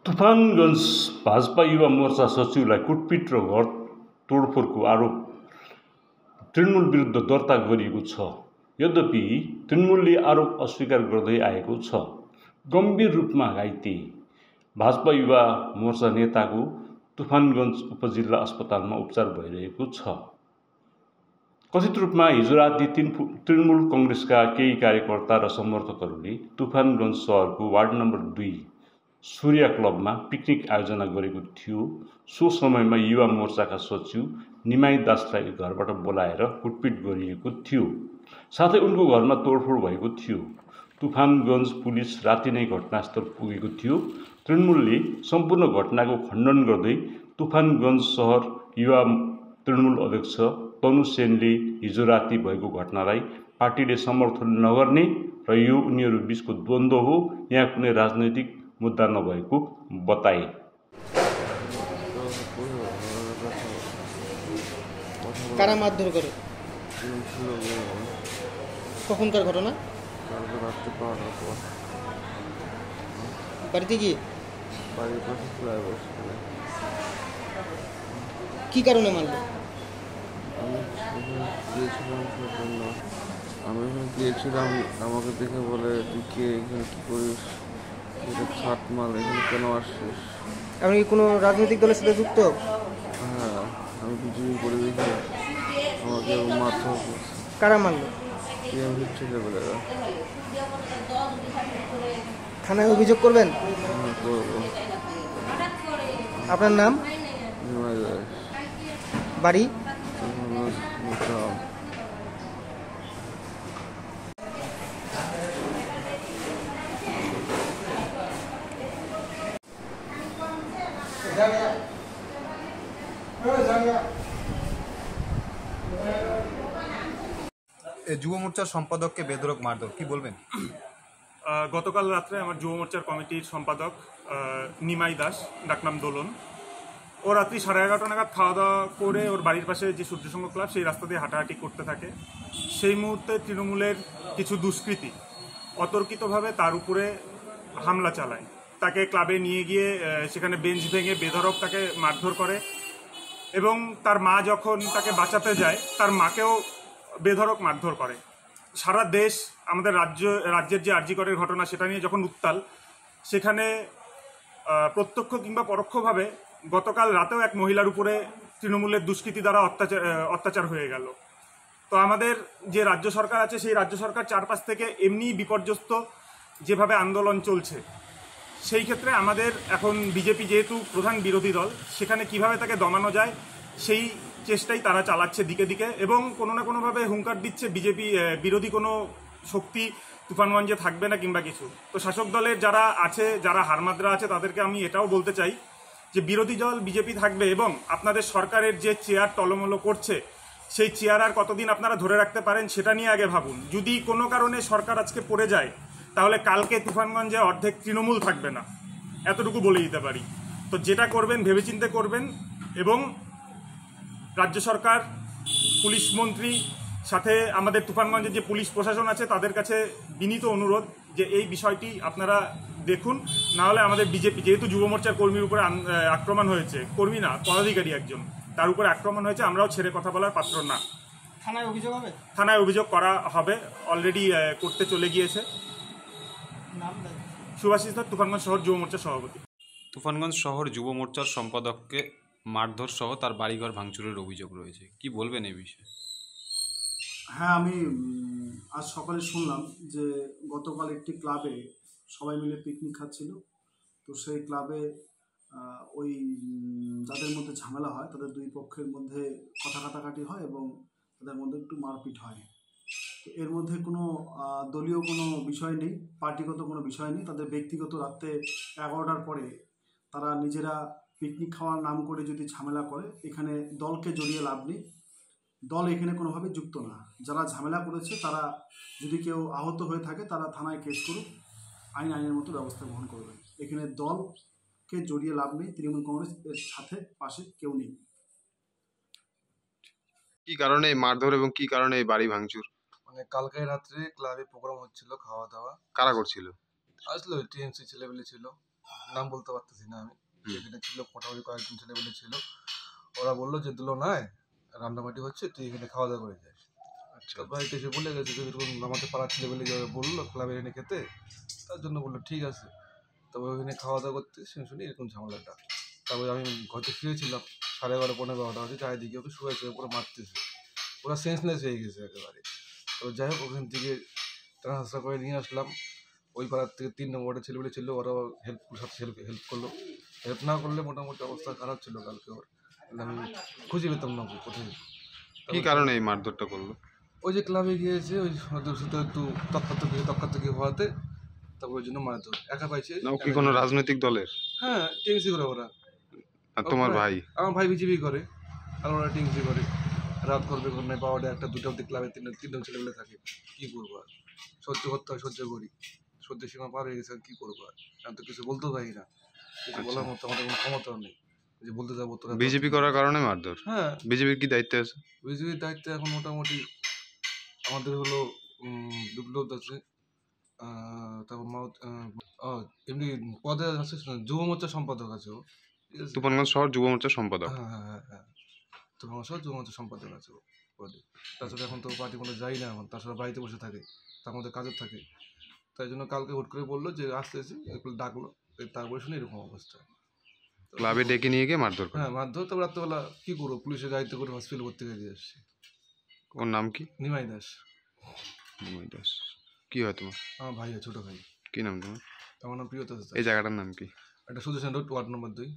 तुफानगञ्ज भाजपा युवा मोर्चा सचिवलाई कुटपिट र घर तोडफोडको आरोप तृणमूल विरुद्ध दर्ता गरिएको छ। यद्यपि तृणमूलले आरोप अस्वीकार गर्दै आएको छ। गम्भीर रूपमा घाइते भाजपा युवा मोर्चा नेताको तुफानगञ्ज उपजिल्ला अस्पतालमा उपचार भइरहेको छ। कथित रूपमा हिजो राति तृणमूल कङ्ग्रेसका केही कार्यकर्ता र समर्थकहरूले तुफानगञ्ज सहरको वार्ड नम्बर 2 सूर्य क्लबमा पिकनिक आयोजना गरेको थियो। सो समयमा युवा मोर्चाका सचिव निमाई दासलाई घरबाट बोलाएर कुटपिट गरिएको थियो, साथै उनको घरमा तोडफोड भएको थियो। तुफानगञ्ज पुलिस राति नै घटनास्थल पुगेको थियो। तृणमूलले सम्पूर्ण घटनाको खण्डन गर्दै तुफानगञ्ज सहर युवा तृणमूल अध्यक्ष तनु सेनले हिजो राति भएको घटनालाई पार्टीले समर्थन नगर्ने र यो उनीहरू बीचको द्वन्द्व हो, यहाँ कुनै राजनैतिक मुद्दा नभएको बताए। কারা মারধর করে? কখনকার ঘটনা? বাড়িতে গিয়ে? কি কারণে মারলো? আমি গিয়েছিলাম, আমাকে দেখে বলে তুই কে, এখানে কী করিস, ছাট মাল, এখানে কেন আসছিস? আপনি কি কোনো রাজনৈতিক দলের সাথে যুক্ত? হ্যাঁ, আমি বিজেপি করে দেখে আমাকে মারতে হবে। কারা মারলো? টিএমসির ছেলেবেলেরা। থানায় অভিযোগ করবেন? হ্যাঁ, করবো। আপনার নাম? নিমাই দাস। বাড়ি? যুব মোর্চার সম্পাদককে বেধড়ক মারধর, কি বলবেন? গতকাল রাত্রে আমার যুব মোর্চার কমিটির সম্পাদক নিমাই দাস, ডাকনাম দোলন, ও রাত্রি 11:30 নাগাদ খাওয়া দাওয়া করে ওর বাড়ির পাশে যে সূর্যসংঘ ক্লাব সেই রাস্তা দিয়ে হাঁটাহাঁটি করতে থাকে। সেই মুহূর্তে তৃণমূলের কিছু দুষ্কৃতী অতর্কিতভাবে তার উপরে হামলা চালায়। তাকে ক্লাবে নিয়ে গিয়ে সেখানে বেঞ্চ ভেঙে বেধড়ক তাকে মারধর করে এবং তার মা যখন তাকে বাঁচাতে যায় তার মাকেও বেধড়ক মারধর করে। সারা দেশ, আমাদের রাজ্যের যে আরজিকরের ঘটনা সেটা নিয়ে যখন উত্তাল, সেখানে প্রত্যক্ষ কিংবা পরোক্ষভাবে গতকাল রাতেও এক মহিলার উপরে তৃণমূলের দুষ্কৃতী দ্বারা অত্যাচার হয়ে গেল। তো আমাদের যে রাজ্য সরকার আছে সেই রাজ্য সরকার চারপাশ থেকে এমনি বিপর্যস্ত যেভাবে আন্দোলন চলছে, সেই ক্ষেত্রে আমাদের এখন বিজেপি যেহেতু প্রধান বিরোধী দল, সেখানে কিভাবে তাকে দমানো যায় সেই চেষ্টাই তারা চালাচ্ছে দিকে দিকে এবং কোনো না কোনোভাবে হুঙ্কার দিচ্ছে বিজেপি বিরোধী কোনো শক্তি তুফানগঞ্জে থাকবে না কিংবা কিছু। তো শাসক দলের যারা আছে, যারা হারমাদরা আছে, তাদেরকে আমি এটাও বলতে চাই যে বিরোধী দল বিজেপি থাকবে এবং আপনাদের সরকারের যে চেয়ার টলমলো করছে সেই চেয়ার আর কতদিন আপনারা ধরে রাখতে পারেন সেটা নিয়ে আগে ভাবুন। যদি কোনো কারণে সরকার আজকে পড়ে যায় তাহলে কালকে তুফানগঞ্জে অর্ধেক তৃণমূল থাকবে না, এতটুকু বলে দিতে পারি। তো যেটা করবেন ভেবেচিন্তে করবেন এবং রাজ্য সরকার, পুলিশ মন্ত্রী, সাথে আমাদের তুফানগঞ্জের যে পুলিশ প্রশাসন আছে তাদের কাছে বিনীত অনুরোধ যে এই বিষয়টি আপনারা দেখুন, নাহলে আমাদের বিজেপি, যেহেতু যুব মোর্চার কর্মীর উপরে আক্রমণ হয়েছে, কর্মী না পদাধিকারী একজন, তার উপরে আক্রমণ হয়েছে, আমরাও ছেড়ে কথা বলার পাত্র না। থানায় অভিযোগ হবে? থানায় অভিযোগ করা হবে, অলরেডি করতে চলে গিয়েছে। সুভাষিস ধর, তুফানগঞ্জ শহর যুব মোর্চার সভাপতি। তুফানগঞ্জ শহর যুব মোর্চার সম্পাদককে মারধর সহ তার বাড়িঘর ভাঙচুরের অভিযোগ রয়েছে, কি বলবেন এই বিষয়ে? হ্যাঁ, আমি আজ সকালে শুনলাম যে গতকাল একটি ক্লাবে সবাই মিলে পিকনিক খাচ্ছিল। তো সেই ক্লাবে ওই যাদের মধ্যে ঝামেলা হয় তাদের দুই পক্ষের মধ্যে কথা কাটাকাটি হয় এবং তাদের মধ্যে একটু মারপিট হয়। তো এর মধ্যে কোনো দলীয় কোনো বিষয় নেই, পার্টিগত কোনো বিষয় নেই। তাদের ব্যক্তিগত রাত্রে 11টার পরে তারা নিজেরা পিকনিক খাওয়ার নাম করে যদি ঝামেলা করে, এখানে দলকে জড়িয়ে লাভ নেই। দল এখানে কোনোভাবে যুক্ত না। যারা ঝামেলা করেছে তারা যদি কেউ আহত হয়ে থাকে তারা থানায় কেস করুক, আইনের মতো ব্যবস্থা গ্রহণ করবে। এখানে দলকে জড়িয়ে লাভ নেই। তৃণমূল কংগ্রেস এর সাথে পাশে কেউ নেই। কি কারণে মারধর এবং কি কারণে এই বাড়ি ভাঙচুর? মানে কালকে রাত্রে ক্লাবে প্রোগ্রাম হচ্ছিল, খাওয়া দাওয়া। কারা করছিল? আসলো টিএমসি ছেলেবেলে ছিল, নাম বলতে পারতেছি না আমি। এখানে ছিল মোটামুটি কয়েকজন ছেলেমেলে ছিল, ওরা বললো যে দুলো নয় রান্নাবাটি হচ্ছে, তুই এখানে খাওয়া দাওয়া করে যাস। আচ্ছা, তো বাড়িতে এসে বলে গেছে যে এরকম আমাদের পাড়ার ছেলেমেলে যাবে বললো ক্লাবে এনে খেতে, তার জন্য বললো ঠিক আছে। তবে ওইখানে খাওয়া দাওয়া করতে শুনি এরকম ঝামেলাটা। তারপরে আমি ঘরে শুয়েছিলাম, 11:30 12:30 হচ্ছে, চারিদিকে ওকে শুয়ে শুয়ে পুরো মারতেছে, পুরো সেন্সলেস হয়ে গেছে একেবারে। তো যাই হোক ওখান থেকে ট্রান্সফার করে নিয়ে আসলাম। ওই পাড়ার থেকে 3 নম্বরের ছেলেমেলে ছিল, ওরাও হেল্প করলো। হেল্প না করলে মোটামুটি অবস্থা খারাপ ছিল কালকে ওর, আমি খুঁজে পেতাম না ওকে কোথায়। কি কারণে এই মারধরটা করলো? ওই যে ক্লাবে গিয়েছে, ওই ওদের সাথে একটু তক্কাতকি হওয়াতে, তারপর ওই জন্য মারধর। একা পাইছে না, ও কি কোনো রাজনৈতিক দলের? হ্যাঁ, টিএমসি করে ওরা। আর তোমার ভাই? আমার ভাই বিজেপি করে, আর ওরা টিএমসি করে। রাত করবে কোনো নাই, 12টা 1টা 2টা অব্দি ক্লাবে তিনজন ছেলেমেলে থাকে। কি করবো আর, সহ্য করতে হয়, সহ্য করি। সহ্য সীমা পার হয়ে গেছে, আর কি করবো আর। আমি তো কিছু বলতেও পারি না, কিছু বলার মতো আমাদের কোনো ক্ষমতাও নেই যে বলতে যাবো তোরা। বিজেপি করার কারণে মারধর? হ্যাঁ, বিজেপির কি দায়িত্ব আছে? বিজেপির দায়িত্বে এখন মোটামুটি আমাদের হলো বিপ্লব আছে, তারপর এমনি পদে আছে, যুব মোর্চার সম্পাদক আছে ও, ঠিক আছে। তুফানগঞ্জ শহর যুব মোর্চার সম্পাদক? হ্যাঁ হ্যাঁ হ্যাঁ হ্যাঁ, তোমার সব যুব মোর্চার সম্পাদক আছে ও পদে। তাছাড়া এখন তো পার্টি কোনো যাই না, এখন তাছাড়া বাড়িতে বসে থাকে, তার মধ্যে কাজের থাকে। তাই জন্য কালকে হুট করে বললো যে আসতেছি, একটু ডাকলো, তারপরে শুনে এরকম অবস্থা। ক্লাবে ডেকে নিয়ে গিয়ে মারধর করে? হ্যাঁ, মারধর। তারপর রাত্রেবেলা কী করবো, পুলিশের গাড়িতে করে হসপিটাল ভর্তি করে দিয়ে আসছি। ওর নাম কি? নিমাই দাস। নিমাই দাস। কি হয় তোমার? আমার ভাই, ছোট ভাই। কি নাম তোমার? আমার নাম প্রিয়তাজ দাস। এই জায়গাটার নাম কি? এটা সুদর্শন রোড, ওয়ার্ড নম্বর 2।